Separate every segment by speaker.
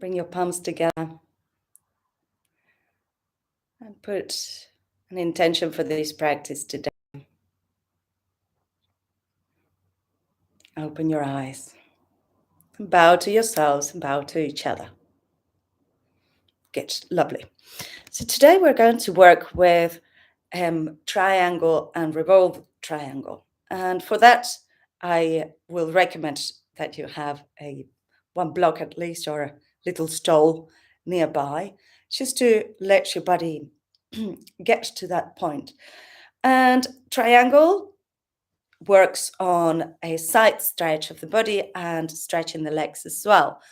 Speaker 1: Bring your palms together and put an intention for this practice today. Open your eyes. Bow to yourselves and bow to each other. Good, lovely. So today we're going to work with triangle and revolve triangle. And for that, I will recommend that you have one block at least or a little stool nearby, just to let your body get to that point. And triangle works on a side stretch of the body and stretching the legs as well.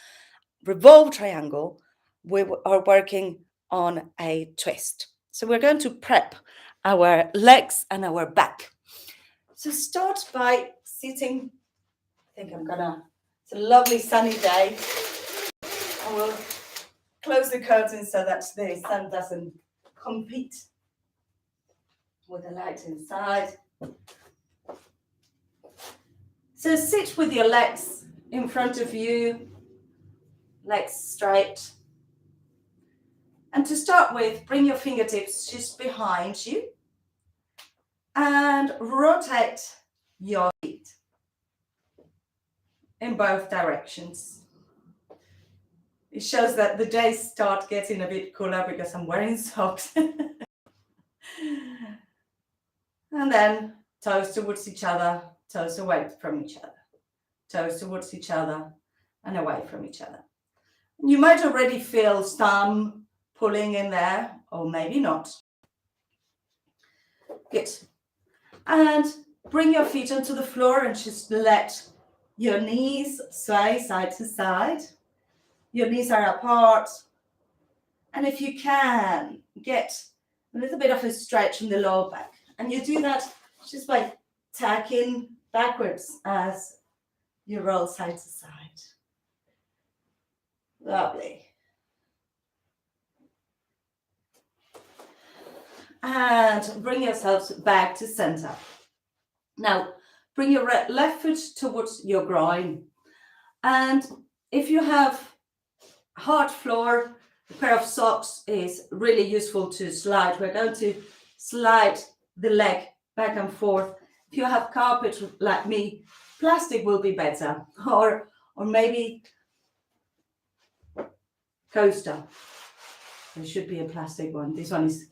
Speaker 1: Revolve triangle, we are working on a twist. So we're going to prep our legs and our back. So start by sitting. It's a lovely sunny day. I will close the curtains so that the sun doesn't compete with the light inside. So sit with your legs in front of you, legs straight. And to start with, bring your fingertips just behind you and rotate your feet in both directions. It shows that the days start getting a bit cooler because I'm wearing socks. And then toes towards each other, toes away from each other, toes towards each other and away from each other. You might already feel some pulling in there, or maybe not. Good. And bring your feet onto the floor and just let your knees sway side to side. Your knees are apart. And if you can, get a little bit of a stretch in the lower back. And you do that just by tacking backwards as you roll side to side. Lovely. And bring yourselves back to center. Now, bring your left foot towards your groin. And if you have hard floor, a pair of socks is really useful to slide. We're going to slide the leg back and forth. If you have carpet like me, plastic will be better. Or maybe coaster. There should be a plastic one. This one is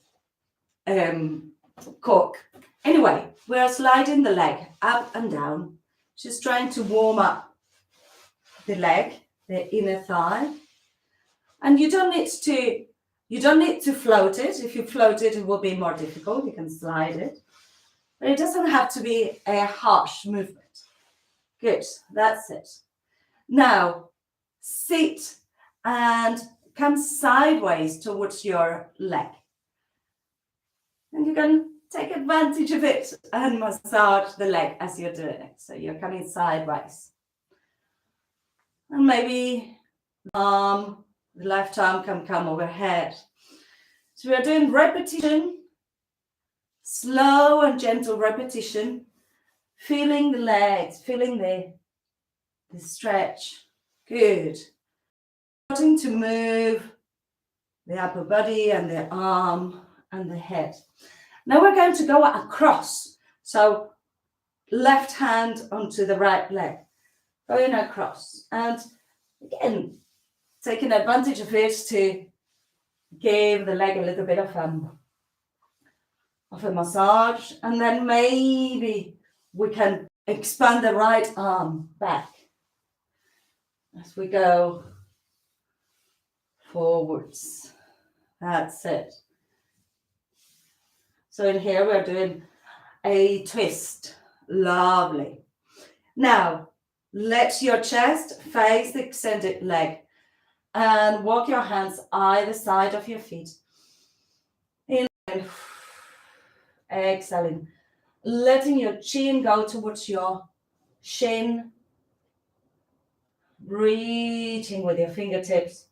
Speaker 1: cork. Anyway, we're sliding the leg up and down, just trying to warm up the leg, the inner thigh. And you don't need to float it. If you float it, it will be more difficult. You can slide it. But it doesn't have to be a harsh movement. Good, that's it. Now, sit and come sideways towards your leg. And you can take advantage of it and massage the leg as you're doing it. So you're coming sideways. And maybe the left arm can come overhead. So we are doing repetition, slow and gentle repetition, feeling the legs, feeling the stretch. Good. Starting to move the upper body and the arm and the head. Now we're going to go across. So left hand onto the right leg, going across. And again, taking advantage of it to give the leg a little bit of a massage. And then maybe we can expand the right arm back as we go forwards. That's it. So in here we're doing a twist. Lovely. Now, let your chest face the extended leg and walk your hands either side of your feet. Inhaling, exhaling, letting your chin go towards your shin, reaching with your fingertips,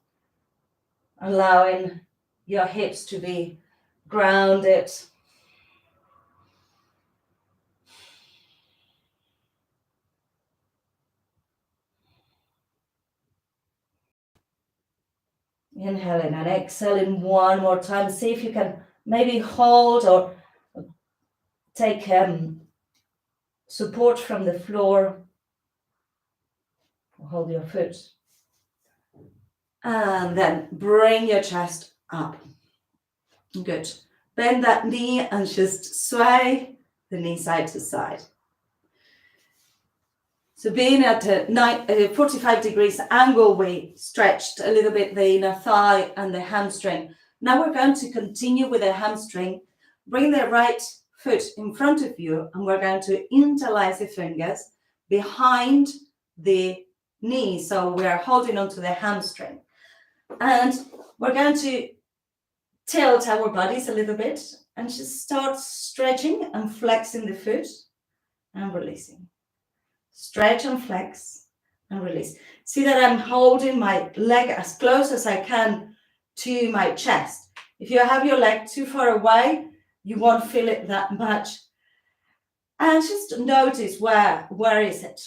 Speaker 1: allowing your hips to be grounded. Inhaling and exhaling one more time. See if you can maybe hold or take support from the floor. Hold your foot. And then bring your chest up. Good. Bend that knee and just sway the knee side to side. So being at a 45 degrees angle, we stretched a little bit the inner thigh and the hamstring. Now we're going to continue with the hamstring. Bring the right foot in front of you, and we're going to interlace the fingers behind the knee. So we're holding onto the hamstring. And we're going to tilt our bodies a little bit and just start stretching and flexing the foot and releasing. Stretch and flex and release. See that I'm holding my leg as close as I can to my chest. If you have your leg too far away, you won't feel it that much. And just notice where is it.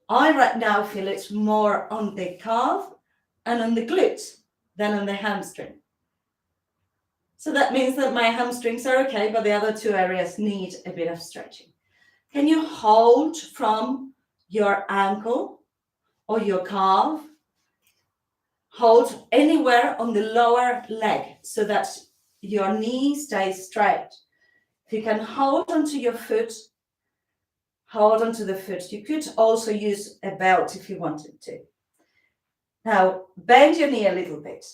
Speaker 1: I right now feel it's more on the calf and on the glute than on the hamstring. So that means that my hamstrings are okay, but the other two areas need a bit of stretching. Can you hold from your ankle or your calf? Hold anywhere on the lower leg so that your knee stays straight. If you can hold onto your foot, hold onto the foot. You could also use a belt if you wanted to. Now, bend your knee a little bit,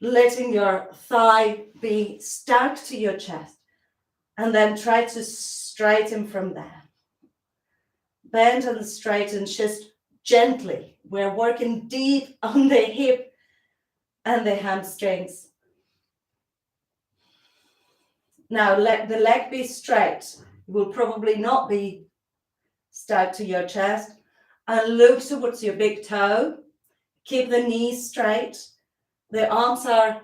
Speaker 1: letting your thigh be stuck to your chest, and then try to straighten from there. Bend and straighten just gently. We're working deep on the hip and the hamstrings. Now let the leg be straight. It will probably not be stuck to your chest. And look towards your big toe. Keep the knees straight. The arms are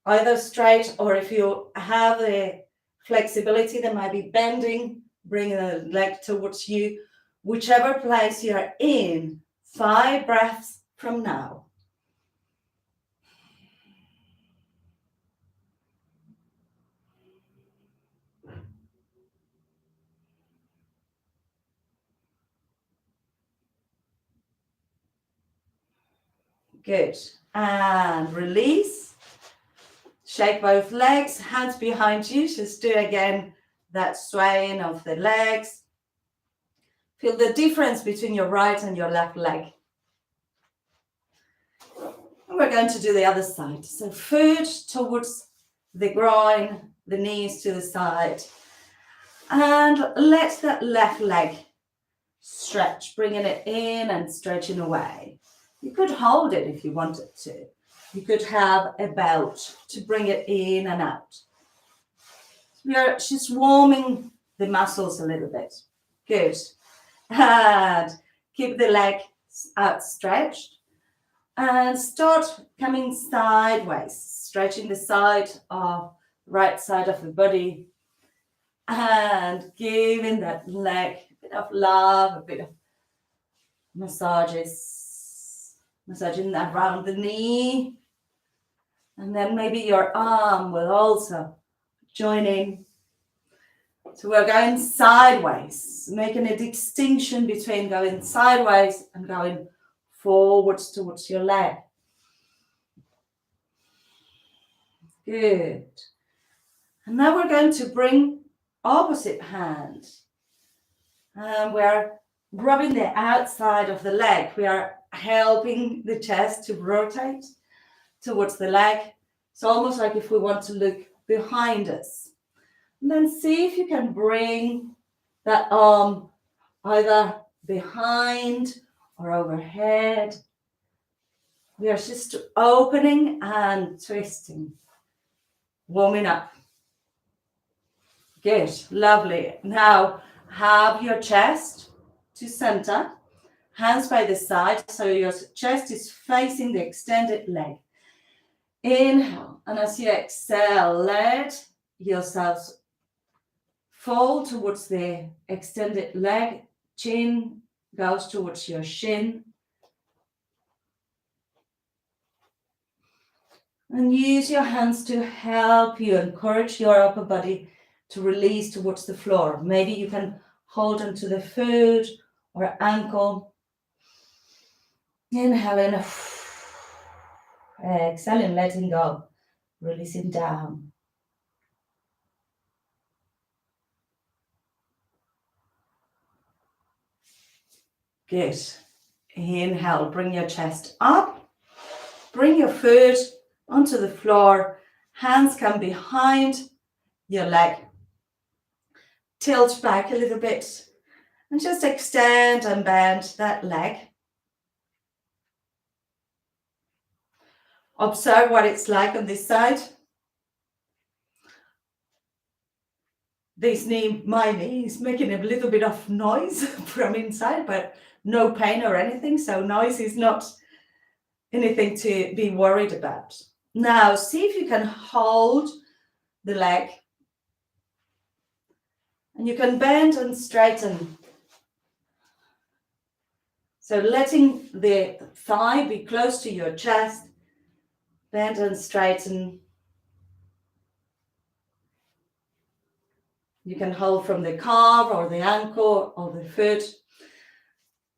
Speaker 1: either straight, or if you have the flexibility, they might be bending, bringing the leg towards you. Whichever place you're in, 5 breaths from now. Good. And release. Shake both legs, hands behind you. Just do again that swaying of the legs. Feel the difference between your right and your left leg. And we're going to do the other side. So foot towards the groin, the knees to the side. And let that left leg stretch, bringing it in and stretching away. You could hold it if you wanted to. You could have a belt to bring it in and out. We are just warming the muscles a little bit. Good. And keep the leg outstretched. And start coming sideways, stretching the side of right side of the body. And giving that leg a bit of love, a bit of massages, massaging around the knee. And then maybe your arm will also join in. So we're going sideways, making a distinction between going sideways and going forwards towards your leg. Good. And now we're going to bring opposite hand. And we're rubbing the outside of the leg. We are helping the chest to rotate towards the leg. It's almost like if we want to look behind us. And then see if you can bring that arm either behind or overhead. We are just opening and twisting, warming up. Good, lovely. Now have your chest to center, hands by the side, so your chest is facing the extended leg. Inhale, and as you exhale, let yourself fall towards the extended leg. Chin goes towards your shin. And use your hands to help you encourage your upper body to release towards the floor. Maybe you can hold onto the foot or ankle. Inhaling, exhaling, letting go, releasing down. Good. Inhale, bring your chest up. Bring your foot onto the floor. Hands come behind your leg. Tilt back a little bit and just extend and bend that leg. Observe what it's like on this side. My knee is making a little bit of noise from inside, but no pain or anything. So noise is not anything to be worried about. Now, see if you can hold the leg. And you can bend and straighten. So letting the thigh be close to your chest. Bend and straighten. You can hold from the calf or the ankle or the foot.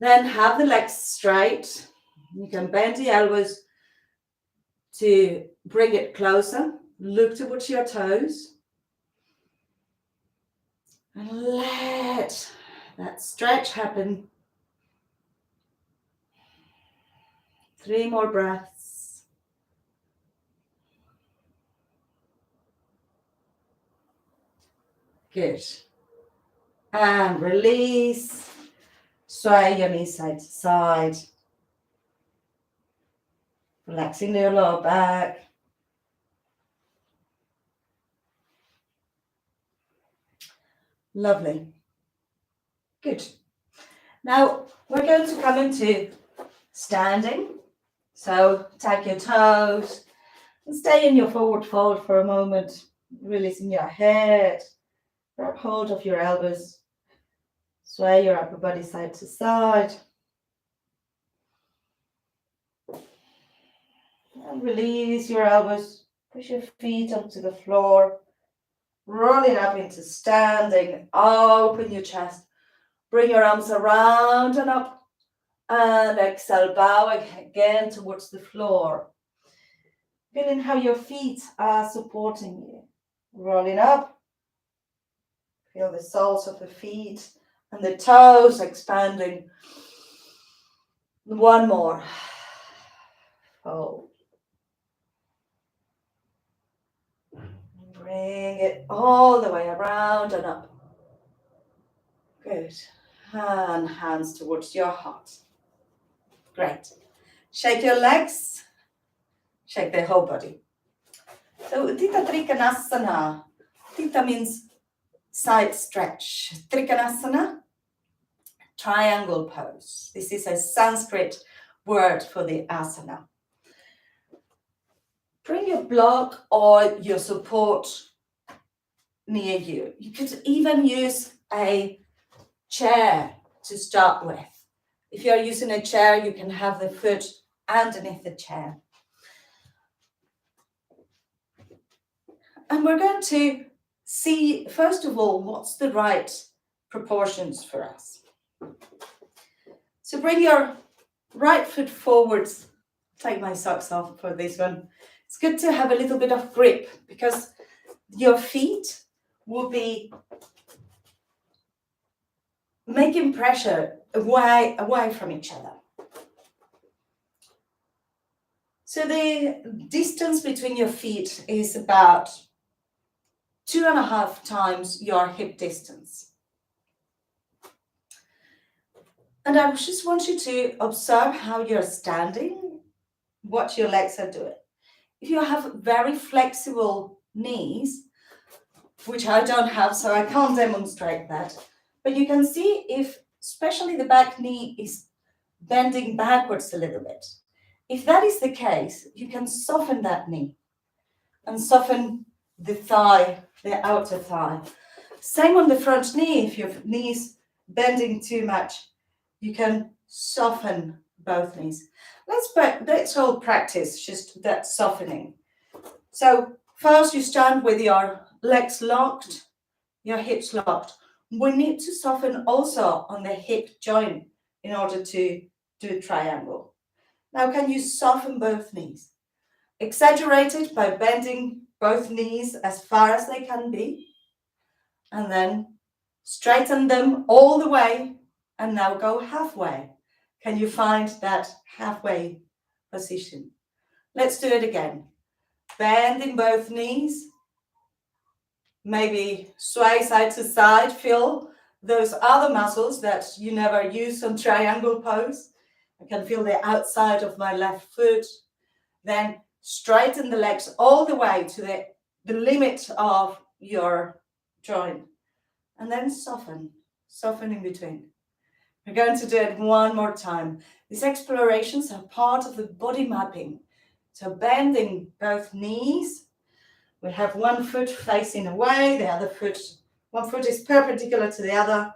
Speaker 1: Then have the legs straight. You can bend the elbows to bring it closer. Look towards your toes. And let that stretch happen. 3 more breaths. Good. And release. Sway your knees side to side. Relaxing your lower back. Lovely. Good. Now we're going to come into standing. So tag your toes and stay in your forward fold for a moment, releasing your head. Grab hold of your elbows. Sway your upper body side to side. And release your elbows. Push your feet onto the floor. Rolling up into standing. Open your chest. Bring your arms around and up. And exhale, bow again towards the floor. Feeling how your feet are supporting you. Rolling up. Feel the soles of the feet and the toes expanding. One more. Fold. Bring it all the way around and up. Good. And hands towards your heart. Great. Shake your legs. Shake the whole body. So Utthita Trikonasana. Utthita means side stretch. Trikonasana, triangle pose. This is a Sanskrit word for the asana. Bring your block or your support near you. You could even use a chair to start with. If you're using a chair, you can have the foot underneath the chair. And we're going to see, first of all, what's the right proportions for us. So bring your right foot forwards. Take my socks off for this one. It's good to have a little bit of grip because your feet will be making pressure away from each other. So the distance between your feet is about 2.5 times your hip distance. And I just want you to observe how you're standing, what your legs are doing. If you have very flexible knees, which I don't have, so I can't demonstrate that, but you can see if, especially the back knee is bending backwards a little bit. If that is the case, you can soften that knee and soften the thigh, the outer thigh. Same on the front knee. If your knee is bending too much, you can soften both knees. Let's all practice just that softening. So first you stand with your legs locked, your hips locked. We need to soften also on the hip joint in order to do a triangle. Now can you soften both knees? Exaggerate it by bending both knees as far as they can be. And then straighten them all the way and now go halfway. Can you find that halfway position? Let's do it again. Bending both knees. Maybe sway side to side. Feel those other muscles that you never use on triangle pose. I can feel the outside of my left foot. Then straighten the legs all the way to the limit of your joint. And then soften in between. We're going to do it one more time. These explorations are part of the body mapping. So bending both knees. We have one foot facing away, the other foot, one foot is perpendicular to the other.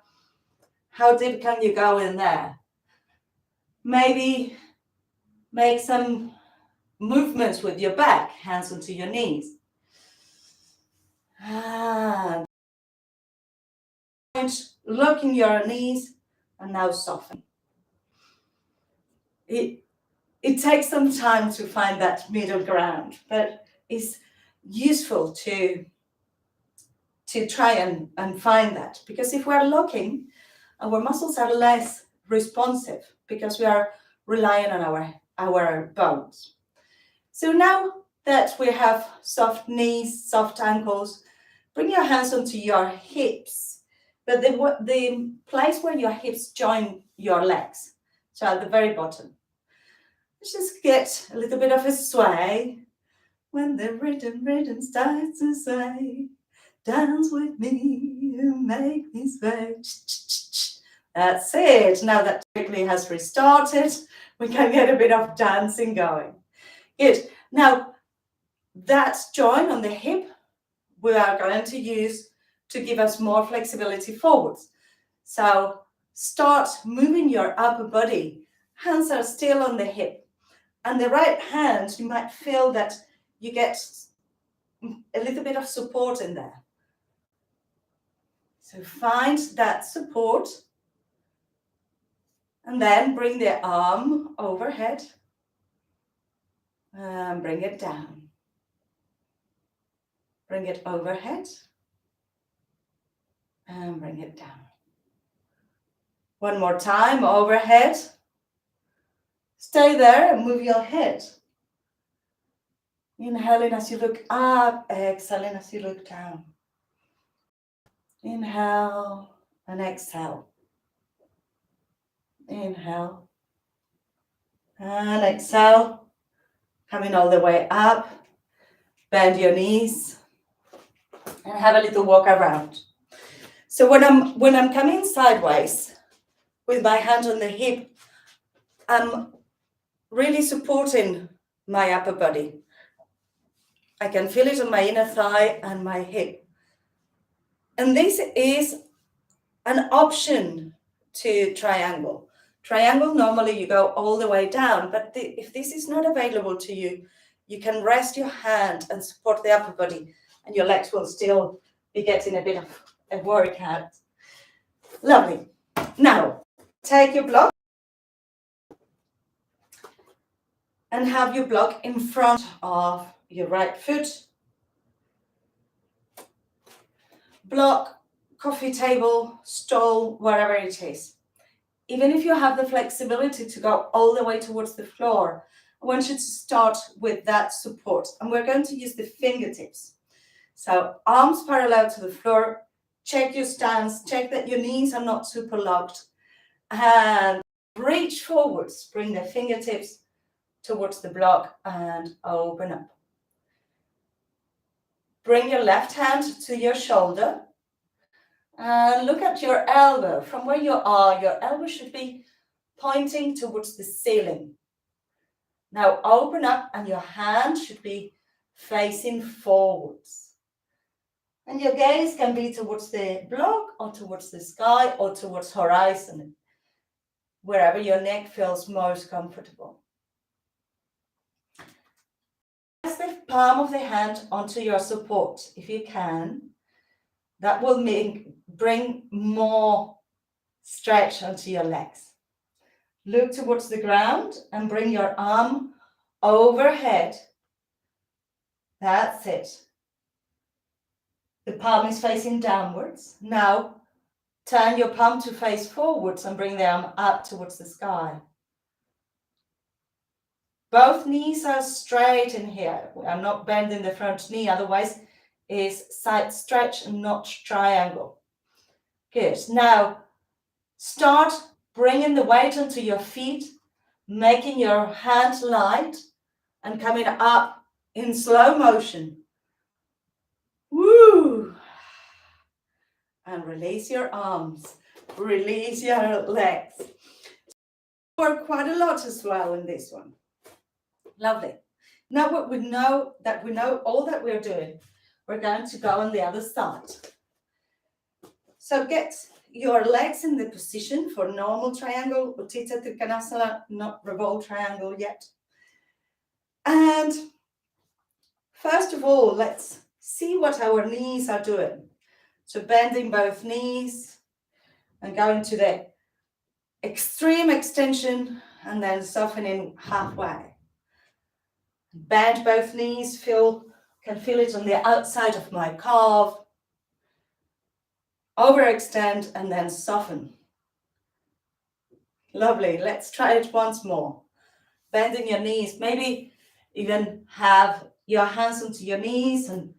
Speaker 1: How deep can you go in there? Maybe make some movements with your back, hands onto your knees. And locking your knees and now soften. It takes some time to find that middle ground, but it's useful to try and find that, because if we're locking, our muscles are less responsive because we are relying on our bones. So now that we have soft knees, soft ankles, bring your hands onto your hips, but the place where your hips join your legs, so at the very bottom. Let's just get a little bit of a sway. When the rhythm starts to sway, dance with me and make me sway. That's it. Now that quickly has restarted, we can get a bit of dancing going. Good. Now, that joint on the hip, we are going to use to give us more flexibility forwards. So start moving your upper body. Hands are still on the hip. And the right hand, you might feel that you get a little bit of support in there. So find that support. And then bring the arm overhead. And bring it down. Bring it overhead. And bring it down. One more time, overhead. Stay there and move your head. Inhaling as you look up, exhaling as you look down. Inhale and exhale. Inhale and exhale. Coming all the way up. Bend your knees and have a little walk around. So when I'm coming sideways with my hand on the hip, I'm really supporting my upper body. I can feel it on my inner thigh and my hip. And this is an option to triangle. Triangle, normally you go all the way down, but if this is not available to you, you can rest your hand and support the upper body, and your legs will still be getting a bit of a workout. Lovely. Now, take your block and have your block in front of your right foot. Block, coffee table, stool, wherever it is. Even if you have the flexibility to go all the way towards the floor, I want you to start with that support. And we're going to use the fingertips. So arms parallel to the floor. Check your stance. Check that your knees are not super locked. And reach forwards. Bring the fingertips towards the block and open up. Bring your left hand to your shoulder. And look at your elbow. From where you are, your elbow should be pointing towards the ceiling. Now open up and your hand should be facing forwards. And your gaze can be towards the block or towards the sky or towards horizon, wherever your neck feels most comfortable. As the palm of the hand onto your support if you can. That will bring more stretch onto your legs. Look towards the ground and bring your arm overhead. That's it. The palm is facing downwards. Now turn your palm to face forwards and bring the arm up towards the sky. Both knees are straight in here. We are not bending the front knee, otherwise is side stretch and not triangle. Good. Now start bringing the weight onto your feet, making your hand light and coming up in slow motion. Woo! And release your arms, release your legs. Work quite a lot as well in this one. Lovely. Now what we know all that we're doing, we're going to go on the other side. So get your legs in the position for normal triangle, Uttita Trikonasana, not Revolve Triangle yet. And first of all, let's see what our knees are doing. So bending both knees and going to the extreme extension and then softening halfway. Bend both knees, can feel it on the outside of my calf. Overextend and then soften. Lovely. Let's try it once more. Bending your knees. Maybe even have your hands onto your knees and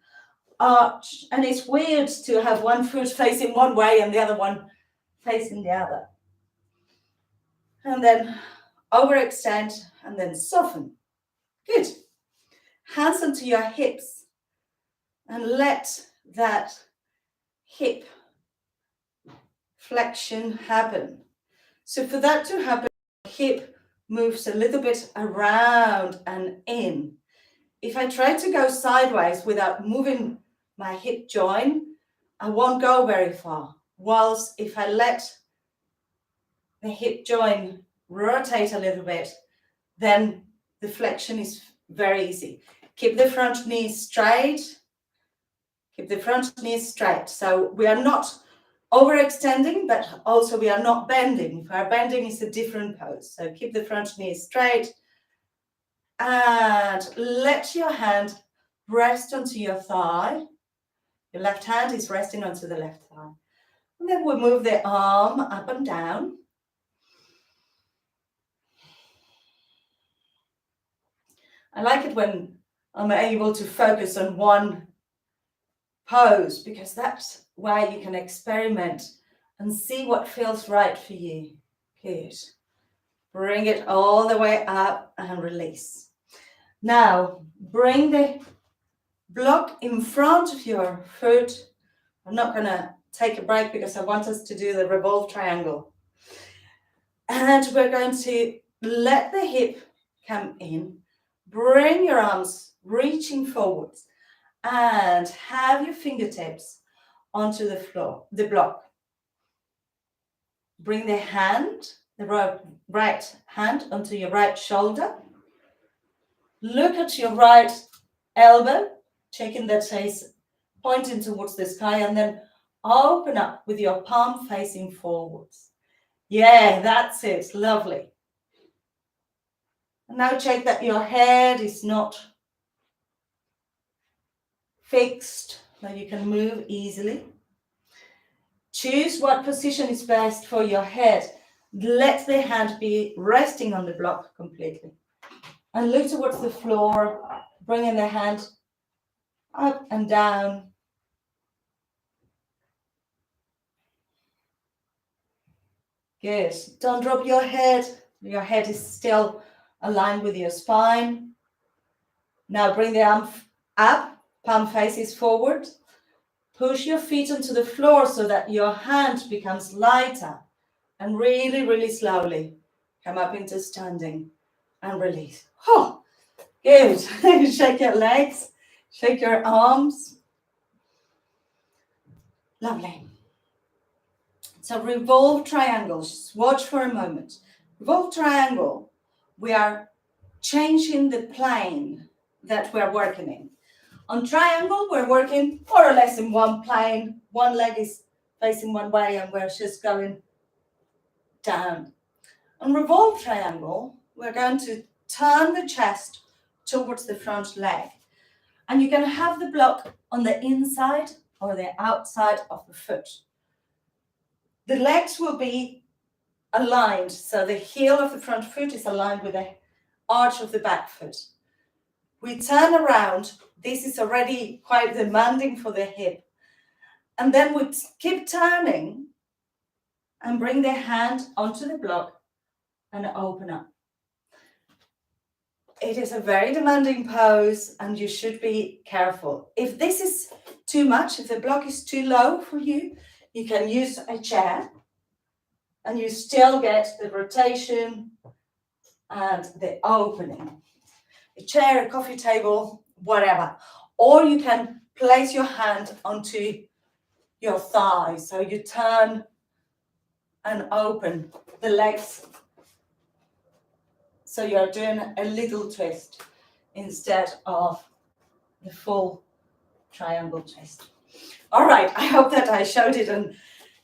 Speaker 1: arch. And it's weird to have one foot facing one way and the other one facing the other. And then overextend and then soften. Good. Hands onto your hips and let that hip flexion happen. So for that to happen, hip moves a little bit around and in. If I try to go sideways without moving my hip joint, I won't go very far. Whilst if I let the hip joint rotate a little bit, then the flexion is very easy. Keep the front knee straight. Keep the front knee straight. So we are not overextending, but also we are not bending. If our bending is a different pose. So keep the front knee straight and let your hand rest onto your thigh. Your left hand is resting onto the left thigh. And then we'll move the arm up and down. I like it when I'm able to focus on one pose because that's where you can experiment and see what feels right for you. Good. Bring it all the way up and release. Now, bring the block in front of your foot. I'm not going to take a break because I want us to do the Revolve Triangle. And we're going to let the hip come in. Bring your arms reaching forwards and have your fingertips onto the floor, the block. Bring the hand, the right hand onto your right shoulder. Look at your right elbow, checking that it's pointing towards the sky, and then open up with your palm facing forwards. Yeah, that's it. Lovely. And now check that your head is not fixed, that you can move easily. Choose what position is best for your head. Let the hand be resting on the block completely. And look towards the floor, bringing the hand up and down. Good. Don't drop your head. Your head is still aligned with your spine. Now bring the arm up, palm faces forward. Push your feet onto the floor so that your hand becomes lighter. And really, really slowly come up into standing and release. Oh, good. Shake your legs, shake your arms. Lovely. So Revolve Triangles. Watch for a moment. Revolve Triangle. We are changing the plane that we're working in. On triangle, we're working more or less in one plane. One leg is facing one way and we're just going down. On revolve triangle, we're going to turn the chest towards the front leg. And you're going to have the block on the inside or the outside of the foot. The legs will be aligned. So the heel of the front foot is aligned with the arch of the back foot. We turn around. This is already quite demanding for the hip. And then we keep turning and bring the hand onto the block and open up. It is a very demanding pose and you should be careful. If this is too much, if the block is too low for you, you can use a chair and you still get the rotation and the opening. A chair, a coffee table, whatever. Or you can place your hand onto your thigh. So you turn and open the legs. So you're doing a little twist instead of the full triangle twist. All right, I hope that I showed it on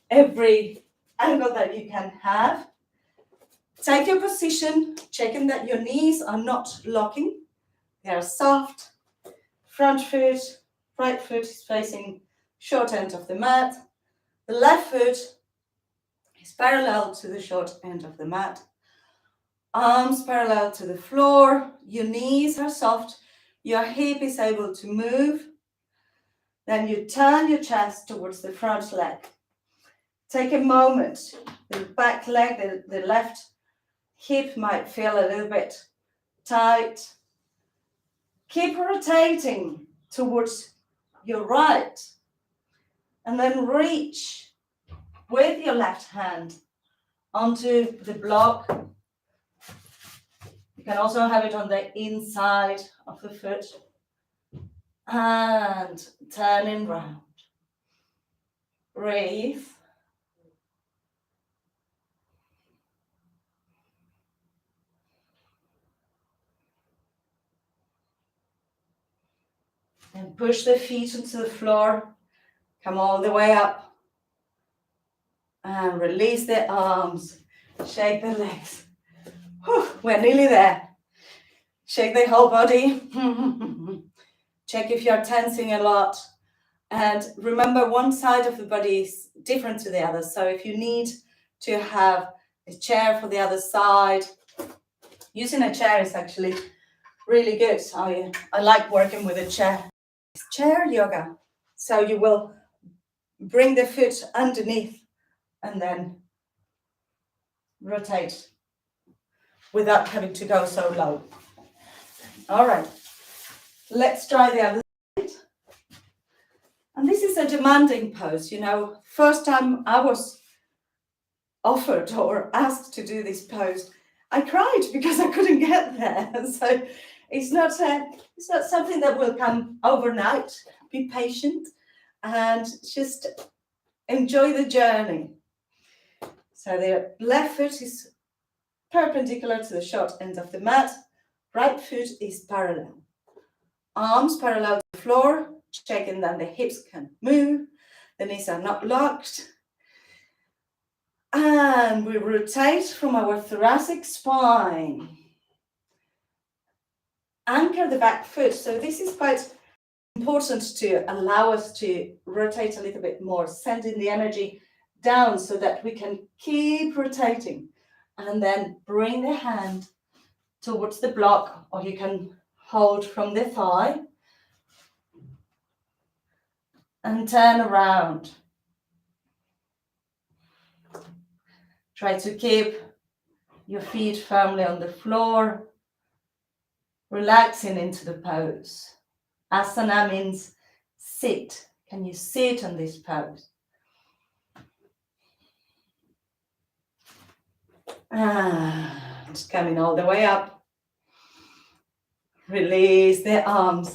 Speaker 1: every angle that you can have. Take your position, checking that your knees are not locking. They are soft. Front foot, right foot is facing short end of the mat. The left foot is parallel to the short end of the mat. Arms parallel to the floor. Your knees are soft. Your hip is able to move. Then you turn your chest towards the front leg. Take a moment. The back leg, the left hip might feel a little bit tight. Keep rotating towards your right. And then reach with your left hand onto the block. You can also have it on the inside of the foot. And turning round. Breathe. And push the feet into the floor. Come all the way up. And release the arms. Shake the legs. Whew, we're nearly there. Shake the whole body. Check if you're tensing a lot. And remember, one side of the body is different to the other. So if you need to have a chair for the other side, using a chair is actually really good. I like working with a chair. It's chair yoga. So you will bring the foot underneath and then rotate without having to go so low. All right, let's try the other side. And this is a demanding pose. You know, first time I was offered or asked to do this pose, I cried because I couldn't get there. So it's not something that will come overnight. Be patient and just enjoy the journey. So the left foot is perpendicular to the short end of the mat. Right foot is parallel. Arms parallel to the floor, checking that the hips can move. The knees are not locked. And we rotate from our thoracic spine. Anchor the back foot. So this is quite important to allow us to rotate a little bit more, sending the energy down so that we can keep rotating. And then bring the hand towards the block, or you can hold from the thigh and turn around. Try to keep your feet firmly on the floor, relaxing into the pose. Asana means sit. Can you sit on this pose? And coming all the way up. Release the arms.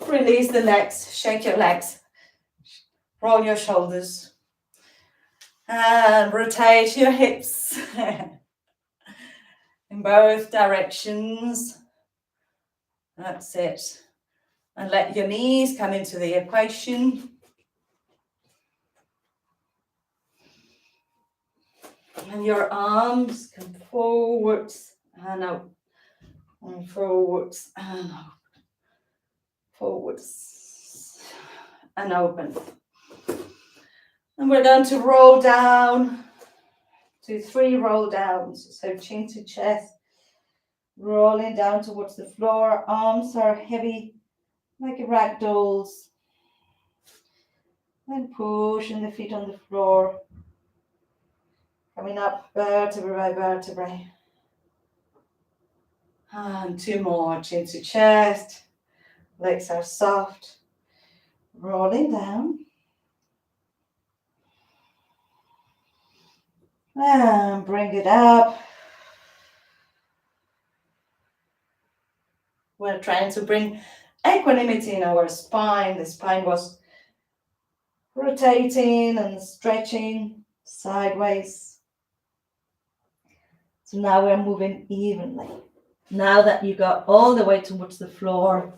Speaker 1: Release the legs. Shake your legs. Roll your shoulders. And rotate your hips in both directions. That's it. And let your knees come into the equation. And your arms come forwards and out, and forwards and out, forwards and open. And we're going to roll down, do 3 roll downs. So chin to chest, rolling down towards the floor. Arms are heavy, like a ragdolls. Then pushing the feet on the floor. Coming up vertebrae by vertebrae. And 2 more, chin to chest. Legs are soft. Rolling down. And bring it up. We're trying to bring equanimity in our spine. The spine was rotating and stretching sideways. So now we're moving evenly. Now that you got all the way towards the floor,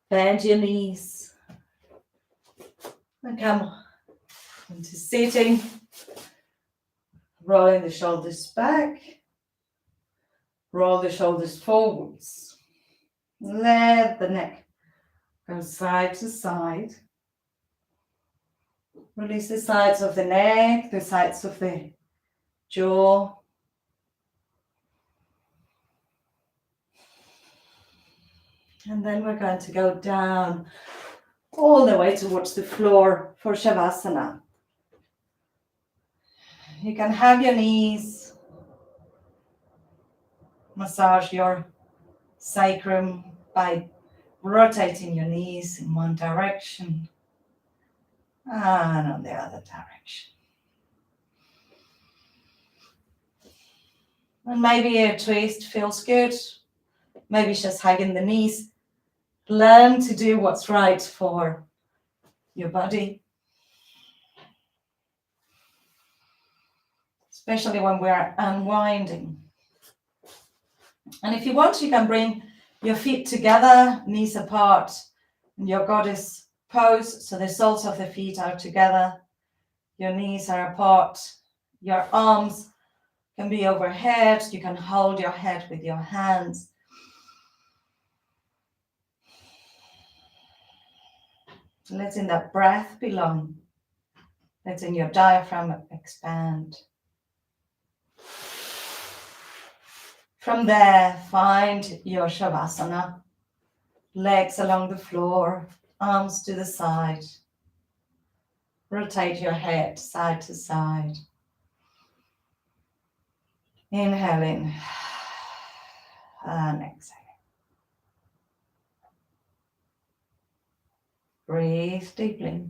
Speaker 1: bend your knees and come into sitting, rolling the shoulders back, roll the shoulders forwards, let the neck go side to side. Release the sides of the neck, the sides of the jaw. And then we're going to go down all the way towards the floor for Shavasana. You can have your knees, massage your sacrum by rotating your knees in one direction and on the other direction. And maybe a twist feels good. Maybe just hugging the knees. Learn to do what's right for your body. Especially when we're unwinding. And if you want, you can bring your feet together, knees apart, in your goddess pose. So the soles of the feet are together. Your knees are apart. Your arms can be overhead. You can hold your head with your hands. Letting that breath belong. Letting your diaphragm expand. From there, find your Shavasana. Legs along the floor, arms to the side. Rotate your head side to side. Inhale in and exhale. Breathe deeply.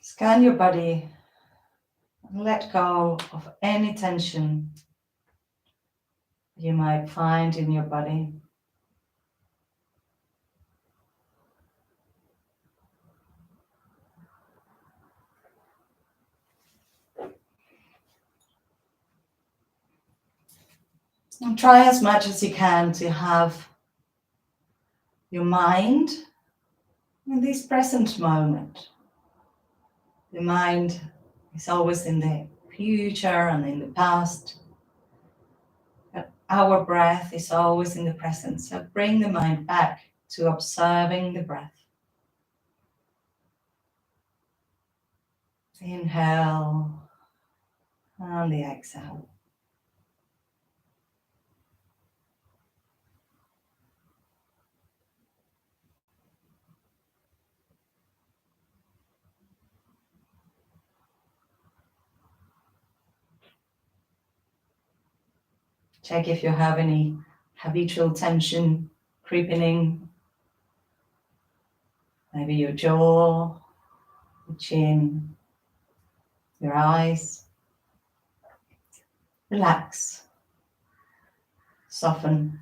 Speaker 1: Scan your body and let go of any tension you might find in your body. And try as much as you can to have your mind in this present moment. The mind is always in the future and in the past. But our breath is always in the present. So bring the mind back to observing the breath. Inhale and the exhale. Check if you have any habitual tension creeping in. Maybe your jaw, your chin, your eyes. Relax. Soften.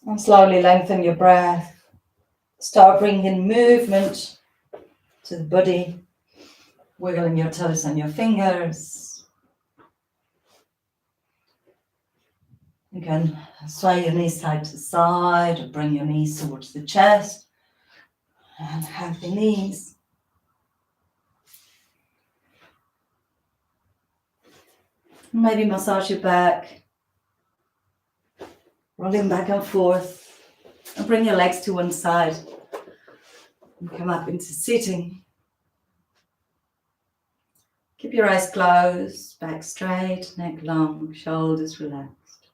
Speaker 1: And slowly lengthen your breath. Start bringing movement to the body, wiggling your toes and your fingers. You can sway your knees side to side or bring your knees towards the chest and have the knees. Maybe massage your back, rolling back and forth, and bring your legs to one side and come up into sitting. Keep your eyes closed, back straight, neck long, shoulders relaxed.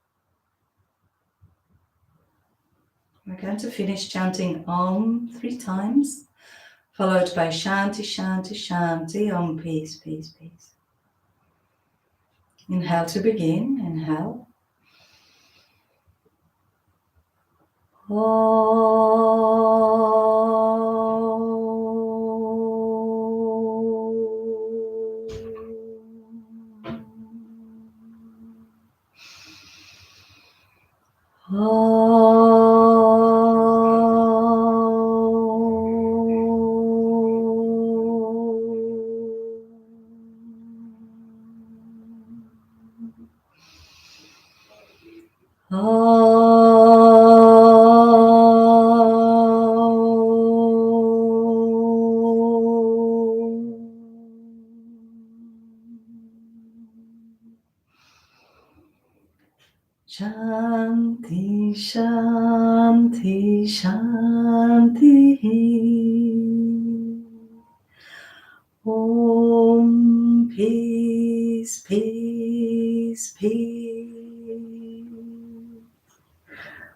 Speaker 1: We're going to finish chanting Om 3 times, followed by Shanti, Shanti, Shanti, Om, peace, peace, peace. Inhale to begin, inhale. Shanti, Shanti, Shanti. Om, peace, peace, peace.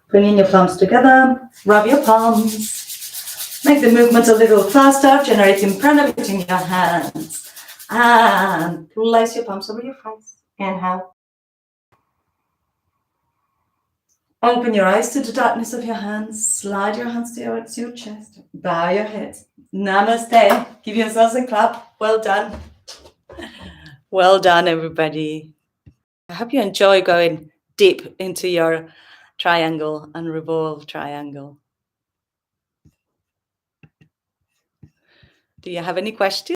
Speaker 1: Bringing your palms together, rub your palms. Make the movement a little faster, generating prana between your hands. And place your palms over your face. Inhale. Open your eyes to the darkness of your hands. Slide your hands towards your chest. Bow your head. Namaste. Give yourselves a clap. Well done. Well done, everybody. I hope you enjoy going deep into your triangle and revolve triangle. Do you have any questions?